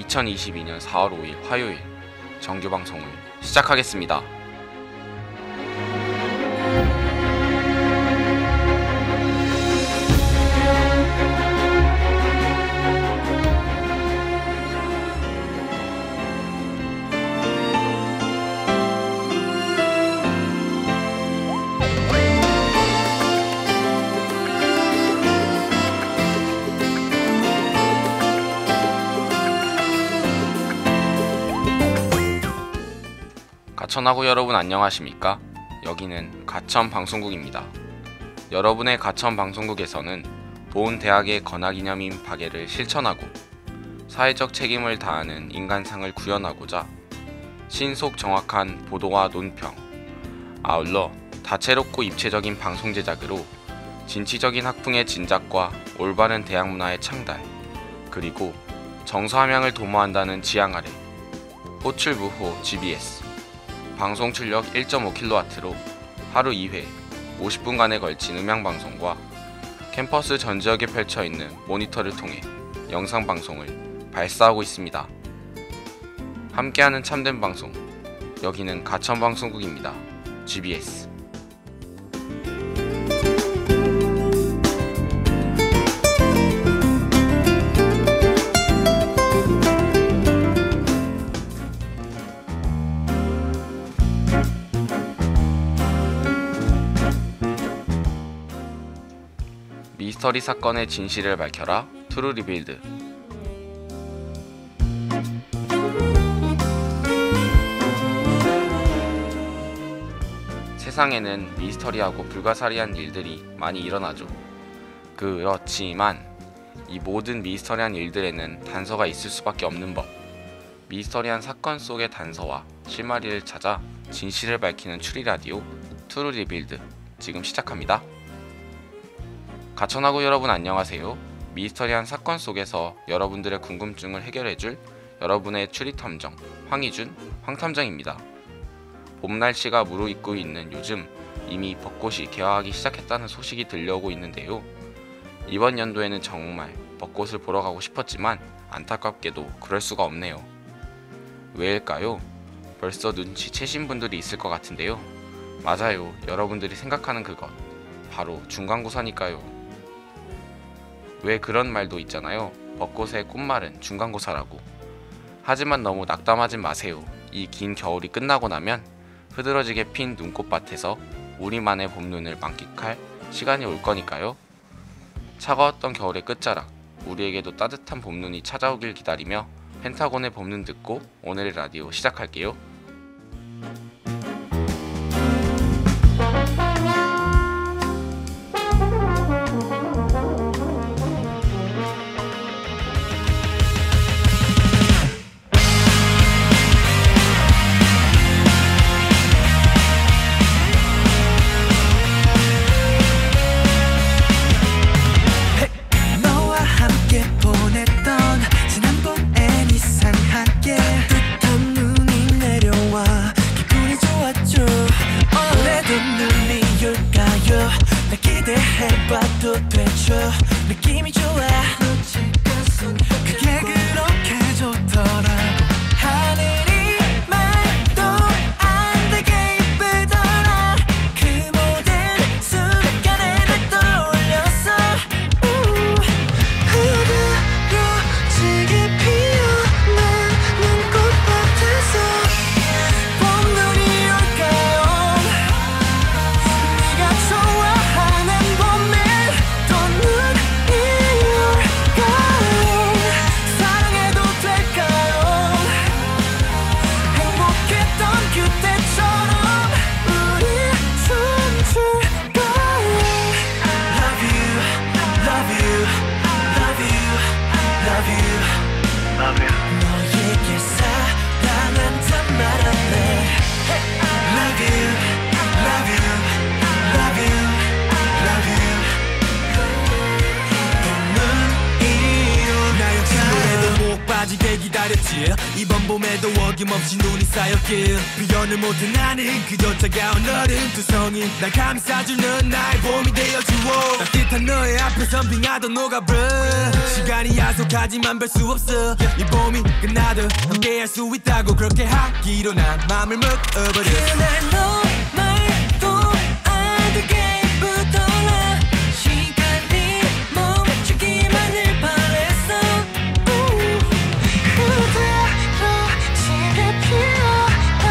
2022년 4월 5일 화요일 정규방송을 시작하겠습니다. 가천하고 여러분 안녕하십니까? 여기는 가천방송국입니다. 여러분의 가천방송국에서는 보은 대학의 건화기념인 박애를 실천하고 사회적 책임을 다하는 인간상을 구현하고자 신속 정확한 보도와 논평, 아울러 다채롭고 입체적인 방송 제작으로 진취적인 학풍의 진작과 올바른 대학 문화의 창달, 그리고 정서 함양을 도모한다는 지향 아래 호출부호 GBS 방송 출력 1.5kW로 하루 2회 50분간에 걸친 음향방송과 캠퍼스 전 지역에 펼쳐있는 모니터를 통해 영상방송을 발사하고 있습니다. 함께하는 참된 방송, 여기는 가천방송국입니다. GBS. 미스터리 사건의 진실을 밝혀라 트루 리빌드. 세상에는 미스터리하고 불가사리한 일들이 많이 일어나죠. 그렇지만 이 모든 미스터리한 일들에는 단서가 있을 수밖에 없는 법. 미스터리한 사건 속의 단서와 실마리를 찾아 진실을 밝히는 추리라디오 트루 리빌드 지금 시작합니다. 가천하고 여러분 안녕하세요. 미스터리한 사건 속에서 여러분들의 궁금증을 해결해줄 여러분의 추리탐정 황희준 황탐정입니다. 봄 날씨가 무르익고 있는 요즘 이미 벚꽃이 개화하기 시작했다는 소식이 들려오고 있는데요. 이번 연도에는 정말 벚꽃을 보러 가고 싶었지만 안타깝게도 그럴 수가 없네요. 왜일까요? 벌써 눈치채신 분들이 있을 것 같은데요. 맞아요. 여러분들이 생각하는 그것 바로 중간고사니까요. 왜 그런 말도 있잖아요. 벚꽃의 꽃말은 중간고사라고. 하지만 너무 낙담하지 마세요. 이 긴 겨울이 끝나고 나면 흐드러지게 핀 눈꽃밭에서 우리만의 봄눈을 만끽할 시간이 올 거니까요. 차가웠던 겨울의 끝자락, 우리에게도 따뜻한 봄눈이 찾아오길 기다리며 펜타곤의 봄눈 듣고 오늘의 라디오 시작할게요. 해봐도 되죠. 느낌이 좋아. 그게 그렇게 좋더라고. 하늘이 말도 안 되게 예쁘더라. 그 모든 순간에 날 떠올렸어. 흐드러지게 피어나는 꽃밭에서 봄눈이 올까요? 네가 좋아하는 사랑해도 될까요? 행복했던 그때처럼 우리 춤출까요? Love you, love you, love you, love you, love you. 너에게 사랑한단 말았네. Love you, love you, love you, love you. 빠지게 기다렸지. 이번 봄에도 어김없이 눈이 쌓였길. 비오는 모든 나는 그저 차가운 얼음 두성이 날 감싸주는 나의 봄이 되어주오. 따뜻한 너의 앞에선 빙하도 녹아버려. 시간이 야속하지만 별 수 없어. 이 봄이 끝나도 함께 할 수 있다고 그렇게 하기로 난 맘을 먹어버렸어. 그날 너 말도 안 되게부터 나 시간이 멈추기만을 바랬어. 그대로 집에 피어난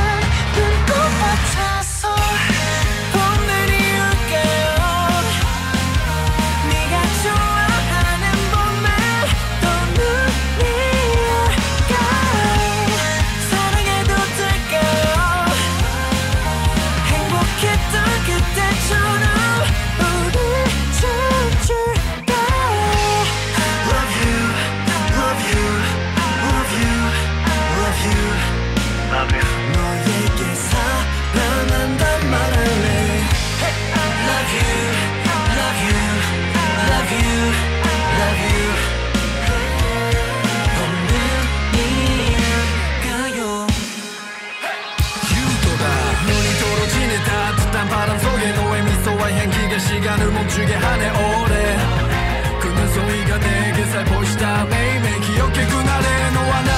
눈꽃 같아서 봄날이 올까요? 네가 좋아하는 봄날 또 눈이 올까요? 사랑해도 될까요? 행복했던 그때처럼 우리 춤출까요? Love you, love you, love you, love you, love you. 너에게 사랑한단 말할래. Love you, love you, love you, love you. 봄눈이올까요? 유도다 눈이 떨어지는 따뜻한 바람 속에 너의 미소와 향기가 시간을 멈추게 하네 오래. 그 눈송이가 내게 살포시다 매일매일 기억해 그날의 너와 나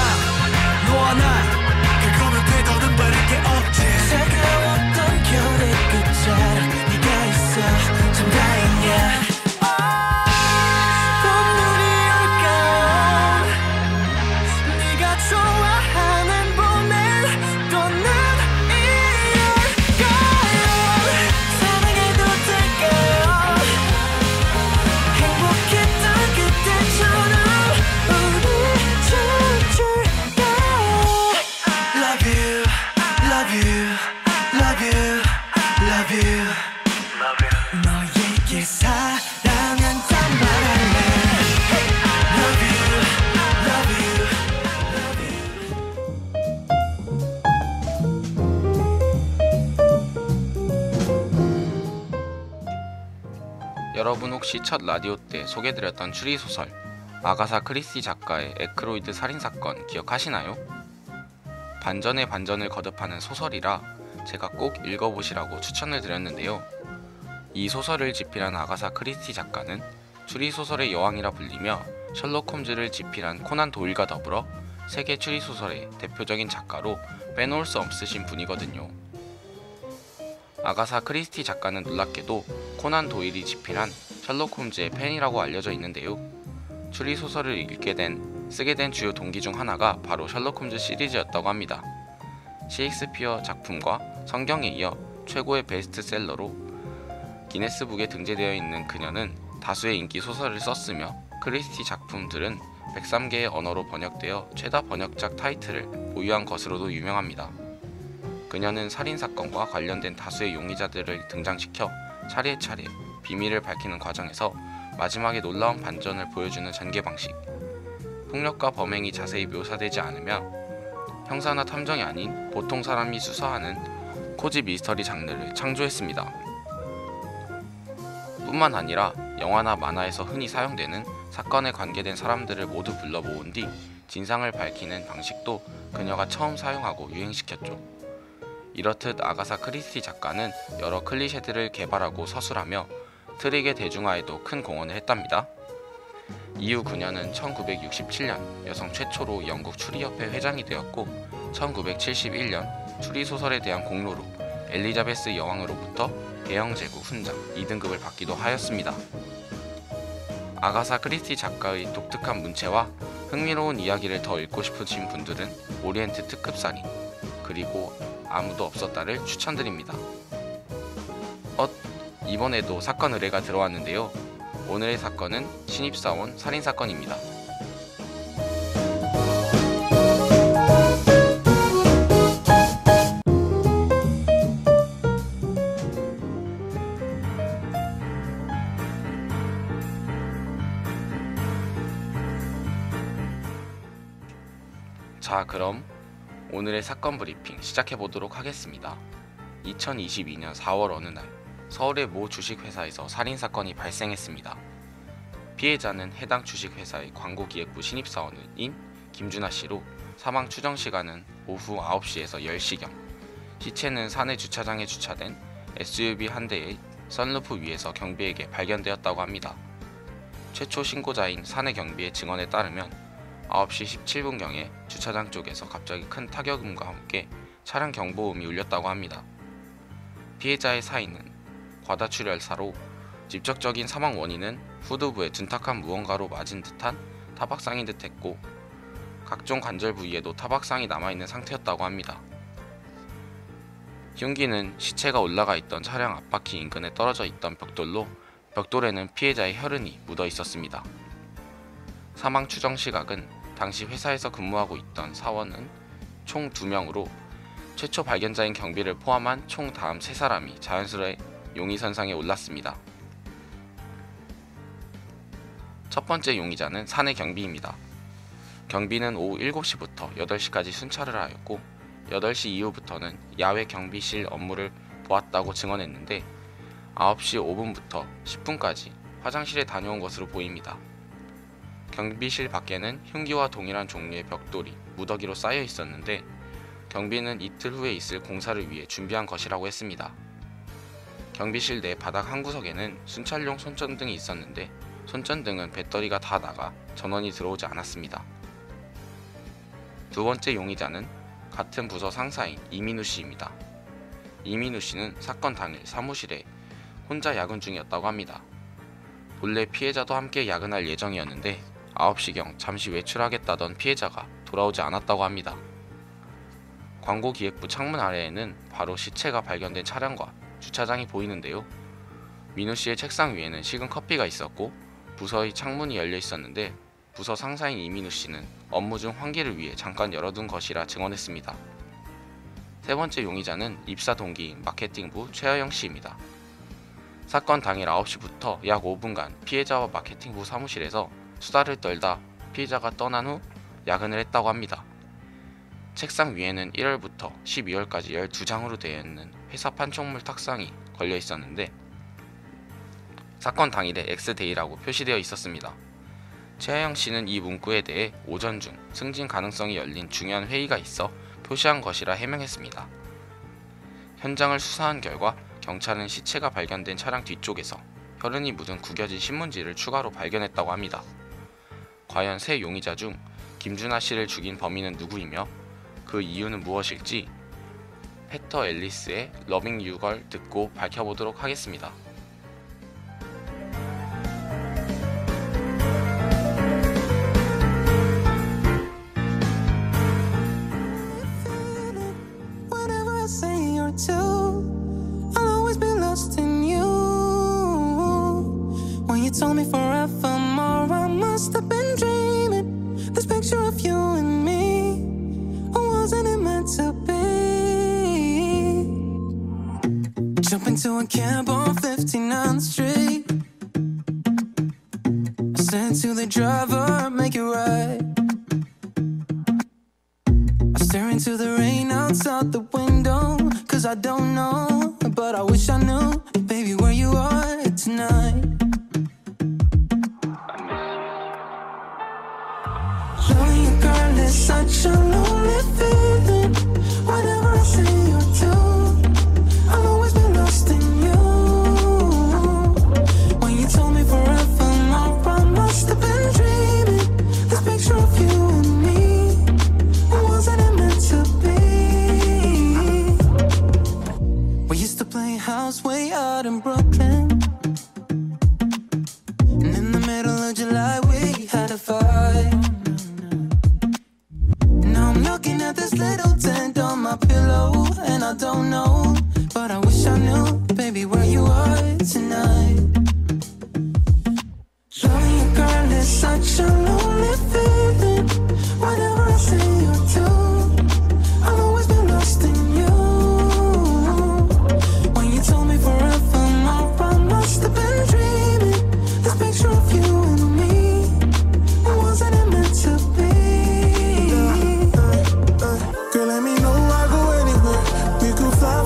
그거면 되더는 바랄 게 없지. 차가웠던 겨울의 끝자락 네가 있어 참 다행이야. 봄눈이 올까요? 네가 좋아하는 봄엔 또 눈이 올까요? 사랑해도 될까요? 행복했던 그때처럼 우리 춤출까요? Love you, love you, love you, love you, love you. 너에게 사랑한단 말할래. Love you, love you, love you. 여러분 혹시 첫 라디오 때 소개드렸던 추리소설 아가사 크리스티 작가의 에크로이드 살인사건 기억하시나요? 반전의 반전을 거듭하는 소설이라 제가 꼭 읽어보시라고 추천을 드렸는데요. 이 소설을 집필한 아가사 크리스티 작가는 추리소설의 여왕이라 불리며 셜록 홈즈를 집필한 코난 도일과 더불어 세계 추리소설의 대표적인 작가로 빼놓을 수 없으신 분이거든요. 아가사 크리스티 작가는 놀랍게도 코난 도일이 집필한 셜록 홈즈의 팬이라고 알려져 있는데요. 추리소설을 쓰게 된 주요 동기 중 하나가 바로 셜록 홈즈 시리즈였다고 합니다. 셰익스피어 작품과 성경에 이어 최고의 베스트셀러로 기네스북에 등재되어 있는 그녀는 다수의 인기 소설을 썼으며 크리스티 작품들은 103개의 언어로 번역되어 최다 번역작 타이틀을 보유한 것으로도 유명합니다. 그녀는 살인사건과 관련된 다수의 용의자들을 등장시켜 차례차례 비밀을 밝히는 과정에서 마지막에 놀라운 반전을 보여주는 전개 방식, 폭력과 범행이 자세히 묘사되지 않으며 형사나 탐정이 아닌 보통 사람이 수사하는 코지 미스터리 장르를 창조했습니다. 뿐만 아니라 영화나 만화에서 흔히 사용되는 사건에 관계된 사람들을 모두 불러 모은 뒤 진상을 밝히는 방식도 그녀가 처음 사용하고 유행시켰죠. 이렇듯 아가사 크리스티 작가는 여러 클리셰들을 개발하고 서술하며 트릭의 대중화에도 큰 공헌을 했답니다. 이후 그녀는 1967년 여성 최초로 영국 추리협회 회장이 되었고 1971년 추리소설에 대한 공로로 엘리자베스 여왕으로부터 대영 제국 훈장 2등급을 받기도 하였습니다. 아가사 크리스티 작가의 독특한 문체와 흥미로운 이야기를 더 읽고 싶으신 분들은 오리엔트 특급 살인 그리고 아무도 없었다를 추천드립니다. 이번에도 사건 의뢰가 들어왔는데요. 오늘의 사건은 신입사원 살인사건입니다. 자, 그럼 오늘의 사건 브리핑 시작해보도록 하겠습니다. 2022년 4월 어느 날 서울의 모 주식회사에서 살인사건이 발생했습니다. 피해자는 해당 주식회사의 광고기획부 신입사원인 김준하 씨로 사망 추정 시간은 오후 9시에서 10시경, 시체는 사내 주차장에 주차된 SUV 한 대의 선루프 위에서 경비에게 발견되었다고 합니다. 최초 신고자인 사내 경비의 증언에 따르면 9시 17분경에 주차장 쪽에서 갑자기 큰 타격음과 함께 차량 경보음이 울렸다고 합니다. 피해자의 사인은 과다출혈사로 직접적인 사망 원인은 후두부에 둔탁한 무언가로 맞은 듯한 타박상인 듯했고 각종 관절 부위에도 타박상이 남아있는 상태였다고 합니다. 흉기는 시체가 올라가 있던 차량 앞바퀴 인근에 떨어져 있던 벽돌로 벽돌에는 피해자의 혈흔이 묻어 있었습니다. 사망 추정 시각은 당시 회사에서 근무하고 있던 사원은 총 2명으로 최초 발견자인 경비를 포함한 총 다음 3사람이 자연스레 용의선상에 올랐습니다. 첫 번째 용의자는 사내 경비입니다. 경비는 오후 7시부터 8시까지 순찰을 하였고 8시 이후부터는 야외 경비실 업무를 보았다고 증언했는데 9시 5분부터 10분까지 화장실에 다녀온 것으로 보입니다. 경비실 밖에는 흉기와 동일한 종류의 벽돌이 무더기로 쌓여 있었는데 경비는 이틀 후에 있을 공사를 위해 준비한 것이라고 했습니다. 경비실 내 바닥 한 구석에는 순찰용 손전등이 있었는데 손전등은 배터리가 다 나가 전원이 들어오지 않았습니다. 두 번째 용의자는 같은 부서 상사인 이민우 씨입니다. 이민우 씨는 사건 당일 사무실에 혼자 야근 중이었다고 합니다. 본래 피해자도 함께 야근할 예정이었는데 9시경 잠시 외출하겠다던 피해자가 돌아오지 않았다고 합니다. 광고기획부 창문 아래에는 바로 시체가 발견된 차량과 주차장이 보이는데요. 민우 씨의 책상 위에는 식은 커피가 있었고 부서의 창문이 열려 있었는데 부서 상사인 이민우 씨는 업무 중 환기를 위해 잠깐 열어둔 것이라 증언했습니다. 세 번째 용의자는 입사 동기인 마케팅부 최하영 씨입니다. 사건 당일 9시부터 약 5분간 피해자와 마케팅부 사무실에서 수다를 떨다 피해자가 떠난 후 야근을 했다고 합니다. 책상 위에는 1월부터 12월까지 12장으로 되어 있는 회사 판촉물 탁상이 걸려 있었는데 사건 당일에 X데이라고 표시되어 있었습니다. 최하영 씨는 이 문구에 대해 오전 중 승진 가능성이 열린 중요한 회의가 있어 표시한 것이라 해명했습니다. 현장을 수사한 결과 경찰은 시체가 발견된 차량 뒤쪽에서 혈흔이 묻은 구겨진 신문지를 추가로 발견했다고 합니다. 과연 세 용의자 중 김준하 씨를 죽인 범인은 누구이며 그 이유는 무엇일지 페터 앨리스의 러빙 유 걸 듣고 밝혀보도록 하겠습니다. Told me forevermore I must have been dreaming. This picture of you and me, or wasn't it meant to be? Jump into a cab on 59th Street. I said to the driver, make it right. I stare into the rain outside the window, cause I don't know, but I wish I knew, baby, where you are tonight. Such a lonely feeling. Whatever I say or do, I'll always be lost in you. When you told me forevermore, I must have been dreaming. This picture of you and me, or wasn't it meant to be? We used to play house way out in Brooklyn, and in the middle of July we had a fight. Looking at this little dent on my pillow, and I don't know, but I wish I knew, baby, where you are tonight. Loving you, girl, is such a lonely feeling. Whatever I say or do, I'll always be lost in you. When you told me forevermore, I must have been dreaming. This picture of you and me, it wasn't it meant to be? Girl, let me know, I'll go anywhere. We could fly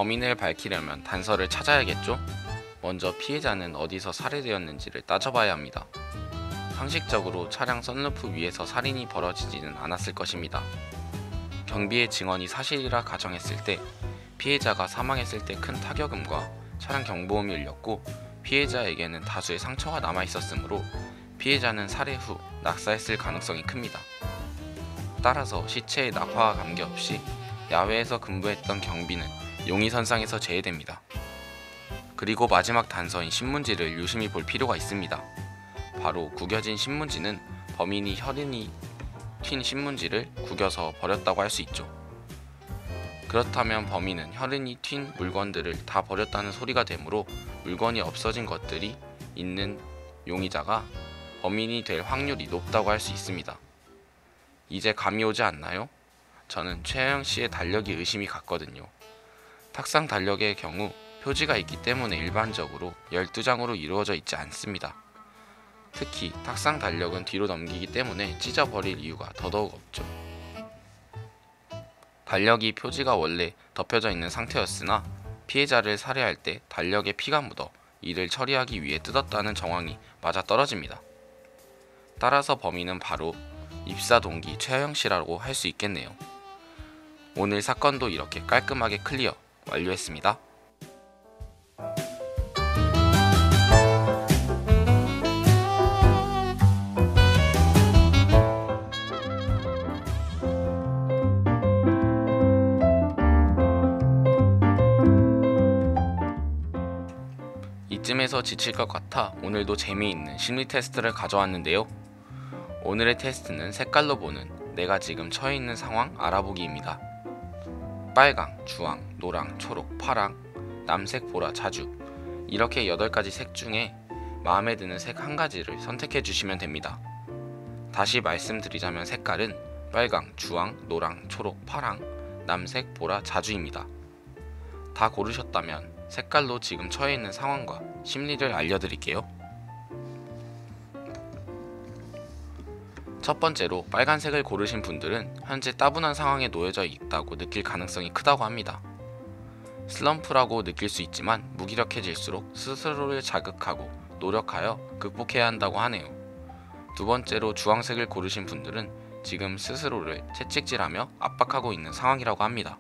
범인을 밝히려면 단서를 찾아야겠죠? 먼저 피해자는 어디서 살해되었는지를 따져봐야 합니다. 상식적으로 차량 썬루프 위에서 살인이 벌어지지는 않았을 것입니다. 경비의 증언이 사실이라 가정했을 때 피해자가 사망했을 때 큰 타격음과 차량 경보음이 울렸고 피해자에게는 다수의 상처가 남아있었으므로 피해자는 살해 후 낙사했을 가능성이 큽니다. 따라서 시체의 낙화와 관계없이 야외에서 근무했던 경비는 용의선상에서 제외됩니다. 그리고 마지막 단서인 신문지를 유심히 볼 필요가 있습니다. 바로 구겨진 신문지는 범인이 혈흔이 튄 신문지를 구겨서 버렸다고 할 수 있죠. 그렇다면 범인은 혈흔이 튄 물건들을 다 버렸다는 소리가 되므로 물건이 없어진 것들이 있는 용의자가 범인이 될 확률이 높다고 할 수 있습니다. 이제 감이 오지 않나요? 저는 최혜영 씨의 달력이 의심이 갔거든요. 탁상 달력의 경우 표지가 있기 때문에 일반적으로 12장으로 이루어져 있지 않습니다. 특히 탁상 달력은 뒤로 넘기기 때문에 찢어버릴 이유가 더더욱 없죠. 달력이 표지가 원래 덮여져 있는 상태였으나 피해자를 살해할 때 달력에 피가 묻어 이를 처리하기 위해 뜯었다는 정황이 맞아떨어집니다. 따라서 범인은 바로 입사 동기 최혜영 씨라고 할 수 있겠네요. 오늘 사건도 이렇게 깔끔하게 클리어 완료했습니다. 이쯤에서 지칠 것 같아 오늘도 재미있는 심리 테스트를 가져왔는데요. 오늘의 테스트는 색깔로 보는 내가 지금 처해 있는 상황 알아보기입니다. 빨강, 주황, 노랑, 초록, 파랑, 남색, 보라, 자주 이렇게 8가지 색 중에 마음에 드는 색 한 가지를 선택해 주시면 됩니다. 다시 말씀드리자면 색깔은 빨강, 주황, 노랑, 초록, 파랑, 남색, 보라, 자주입니다. 다 고르셨다면 색깔로 지금 처해 있는 상황과 심리를 알려드릴게요. 첫 번째로 빨간색을 고르신 분들은 현재 따분한 상황에 놓여져 있다고 느낄 가능성이 크다고 합니다. 슬럼프라고 느낄 수 있지만 무기력해질수록 스스로를 자극하고 노력하여 극복해야 한다고 하네요. 두 번째로 주황색을 고르신 분들은 지금 스스로를 채찍질하며 압박하고 있는 상황이라고 합니다.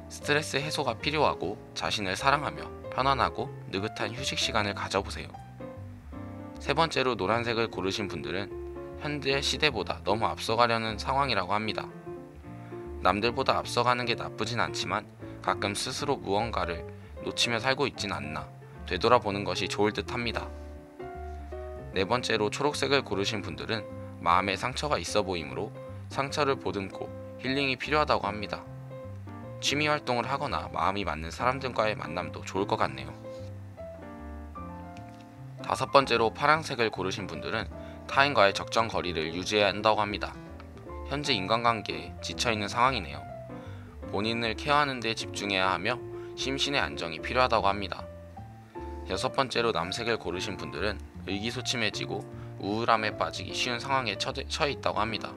스트레스 해소가 필요하고 자신을 사랑하며 편안하고 느긋한 휴식 시간을 가져보세요. 세 번째로 노란색을 고르신 분들은 현대 시대보다 너무 앞서가려는 상황이라고 합니다. 남들보다 앞서가는 게 나쁘진 않지만 가끔 스스로 무언가를 놓치며 살고 있진 않나 되돌아보는 것이 좋을 듯 합니다. 네 번째로 초록색을 고르신 분들은 마음에 상처가 있어 보이므로 상처를 보듬고 힐링이 필요하다고 합니다. 취미 활동을 하거나 마음이 맞는 사람들과의 만남도 좋을 것 같네요. 다섯 번째로 파란색을 고르신 분들은 타인과의 적정 거리를 유지해야 한다고 합니다. 현재 인간관계에 지쳐있는 상황이네요. 본인을 케어하는 데 집중해야 하며 심신의 안정이 필요하다고 합니다. 여섯 번째로 남색을 고르신 분들은 의기소침해지고 우울함에 빠지기 쉬운 상황에 처해 있다고 합니다.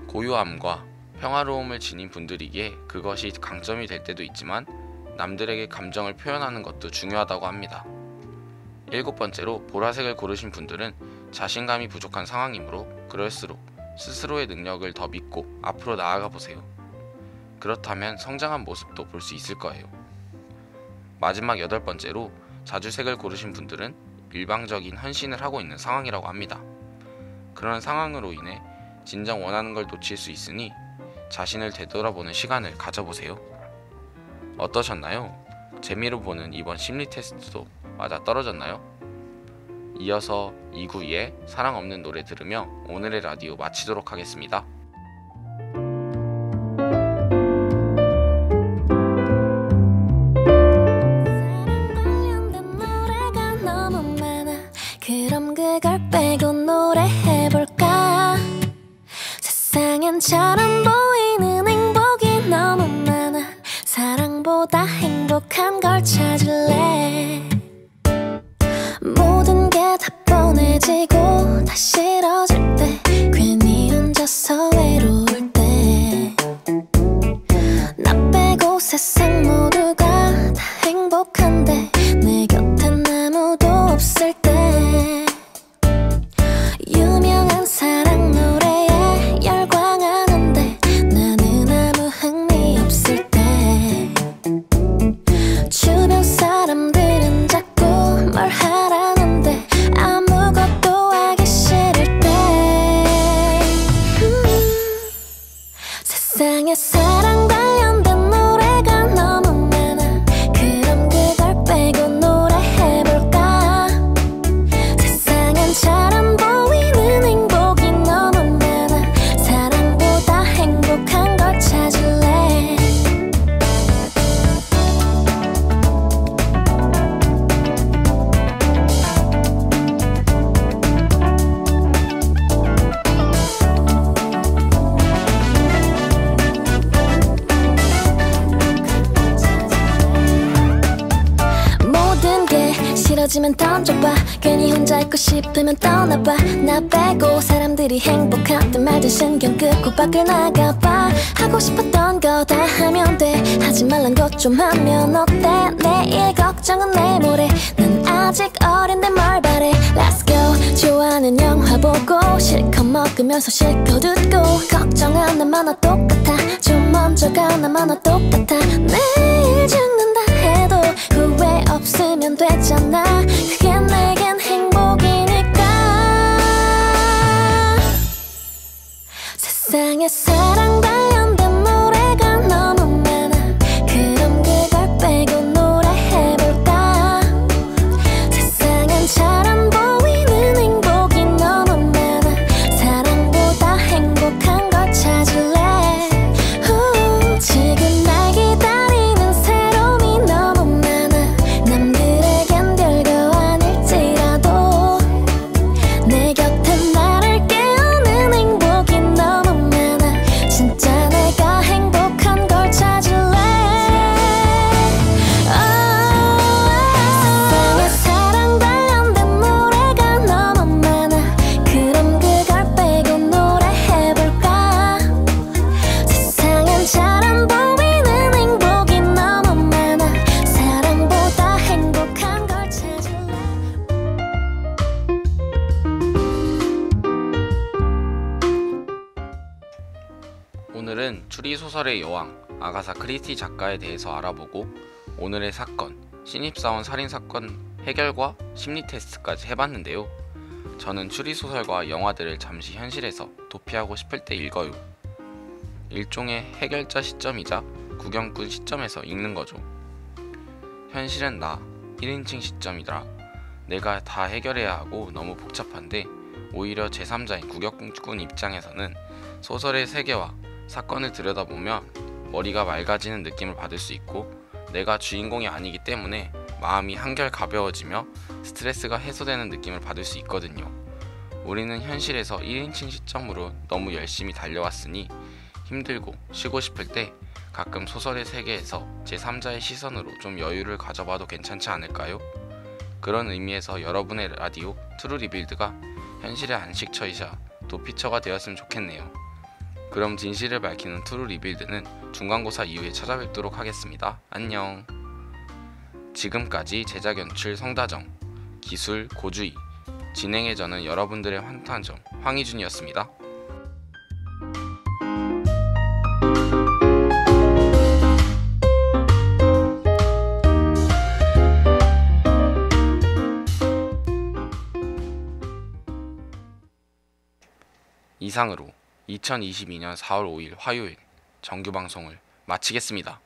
고요함과 평화로움을 지닌 분들이기에 그것이 강점이 될 때도 있지만 남들에게 감정을 표현하는 것도 중요하다고 합니다. 일곱 번째로 보라색을 고르신 분들은 자신감이 부족한 상황이므로 그럴수록 스스로의 능력을 더 믿고 앞으로 나아가 보세요. 그렇다면 성장한 모습도 볼 수 있을 거예요. 마지막 여덟 번째로 자주색을 고르신 분들은 일방적인 헌신을 하고 있는 상황이라고 합니다. 그런 상황으로 인해 진정 원하는 걸 놓칠 수 있으니 자신을 되돌아보는 시간을 가져보세요. 어떠셨나요? 재미로 보는 이번 심리 테스트도 맞아 떨어졌나요? 이어서 292의 사랑 없는 노래 들으며 오늘의 라디오 마치도록 하겠습니다. 그럼 그걸 빼고 노래해볼까? 세상엔 잘 안 보이는 행복이 너무 많아. 사랑보다 행복한 걸 찾을래. 모든 게 다 뻔해지고 다 싫어질 때 괜히 혼자서 떨어지면 던져봐. 괜히 혼자 있고 싶으면 떠나봐. 나 빼고 사람들이 행복하든 말든 신경 끄고 밖을 나가봐. 하고 싶었던 거 다 하면 돼. 하지 말란 것 좀 하면 어때? 내일 걱정은 내일 모레. 난 아직 어린데 뭘 바래. Let's go. 좋아하는 영화 보고 실컷 먹으면서 실컷 웃고. 걱정은 나만아 똑같아. 좀 먼저 가 나만아 똑같아. 내일 죽는다 해도 후회 없으면 되잖아. 그게 내겐 행복이니까. 세상에 사랑 관련된 노래가 너무 많아. 그럼 그걸 빼고 노래해볼까? 세상엔 잘 안 보이는 행복이 너무 많아. 사랑보다 행복한 걸 찾을래. 지금 날 기다리는 새로움이 너무 많아. 남들에겐 별거 아닐지라도 내 곁에 나를 깨우는 행복이 너무 많아. 진짜 내가 행복한 걸 찾을래. 세상에 사랑 관련된 노래가 너무 많아. 그럼 그걸 빼고 노래해볼까? 세상엔 잘 안 보이는 행복이 너무 많아. 사랑보다 행복한 걸 찾을래. 오늘은 추리소설의 여왕 아가사 크리스티 작가에 대해서 알아보고 오늘의 사건, 신입사원 살인사건 해결과 심리 테스트까지 해봤는데요. 저는 추리소설과 영화들을 잠시 현실에서 도피하고 싶을 때 읽어요. 일종의 해결자 시점이자 구경꾼 시점에서 읽는 거죠. 현실은 나 1인칭 시점이라 내가 다 해결해야 하고 너무 복잡한데, 오히려 제3자인 구경꾼 입장에서는 소설의 세계와 사건을 들여다보면 머리가 맑아지는 느낌을 받을 수 있고, 내가 주인공이 아니기 때문에 마음이 한결 가벼워지며 스트레스가 해소되는 느낌을 받을 수 있거든요. 우리는 현실에서 1인칭 시점으로 너무 열심히 달려왔으니 힘들고 쉬고 싶을 때 가끔 소설의 세계에서 제3자의 시선으로 좀 여유를 가져봐도 괜찮지 않을까요? 그런 의미에서 여러분의 라디오 트루 리빌드가 현실의 안식처이자 도피처가 되었으면 좋겠네요. 그럼 진실을 밝히는 트루 리빌드는 중간고사 이후에 찾아뵙도록 하겠습니다. 안녕. 지금까지 제작 연출 성다정, 기술 고주희, 진행의 저는 여러분들의 환탄정 황희준이었습니다. 이상으로 2022년 4월 5일 화요일 정규방송을 마치겠습니다.